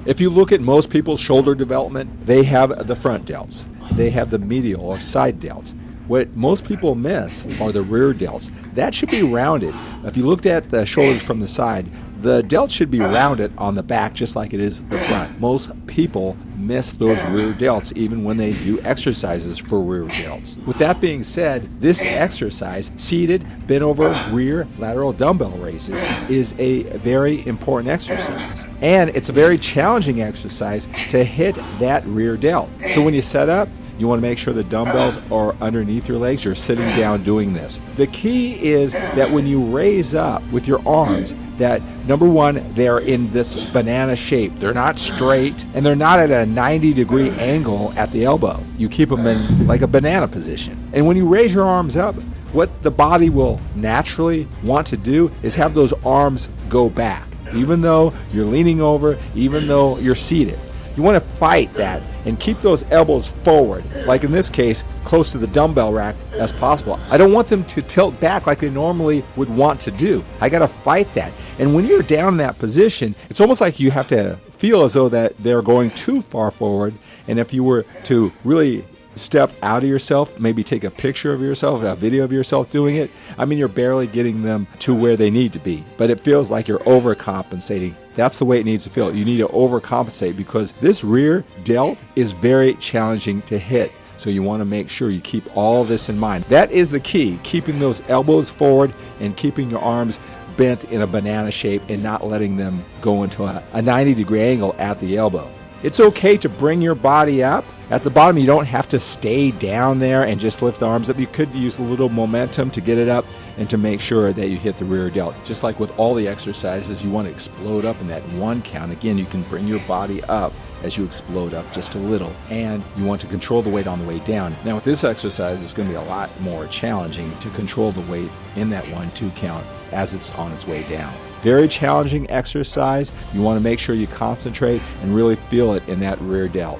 If you look at most people's shoulder development, they have the front delts. They have the medial or side delts. What most people miss are the rear delts. That should be rounded. If you looked at the shoulders from the side, the delts should be rounded on the back just like it is the front. Most people miss those rear delts even when they do exercises for rear delts. With that being said, this exercise, seated bent over rear lateral dumbbell raises, is a very important exercise. And it's a very challenging exercise to hit that rear delt. So when you set up, you want to make sure the dumbbells are underneath your legs. You're sitting down doing this. The key is that when you raise up with your arms, that number one, they're in this banana shape. They're not straight, and they're not at a 90-degree angle at the elbow. You keep them in like a banana position. And when you raise your arms up, what the body will naturally want to do is have those arms go back. Even though you're leaning over, even though you're seated. You want to fight that and keep those elbows forward, like in this case, close to the dumbbell rack as possible. I don't want them to tilt back like they normally would want to do. I got to fight that. And when you're down in that position, it's almost like you have to feel as though that they're going too far forward. And if you were to really step out of yourself, maybe take a picture of yourself, a video of yourself doing it, I mean, you're barely getting them to where they need to be. But it feels like you're overcompensating. That's the way it needs to feel. You need to overcompensate because this rear delt is very challenging to hit. So you want to make sure you keep all this in mind. That is the key, keeping those elbows forward and keeping your arms bent in a banana shape and not letting them go into a 90-degree angle at the elbow. It's okay to bring your body up. At the bottom, you don't have to stay down there and just lift the arms up. You could use a little momentum to get it up and to make sure that you hit the rear delt. Just like with all the exercises, you want to explode up in that one count. Again, you can bring your body up as you explode up just a little, and you want to control the weight on the way down. Now with this exercise, it's going to be a lot more challenging to control the weight in that 1-2 count as it's on its way down. Very challenging exercise. You want to make sure you concentrate and really feel it in that rear delt.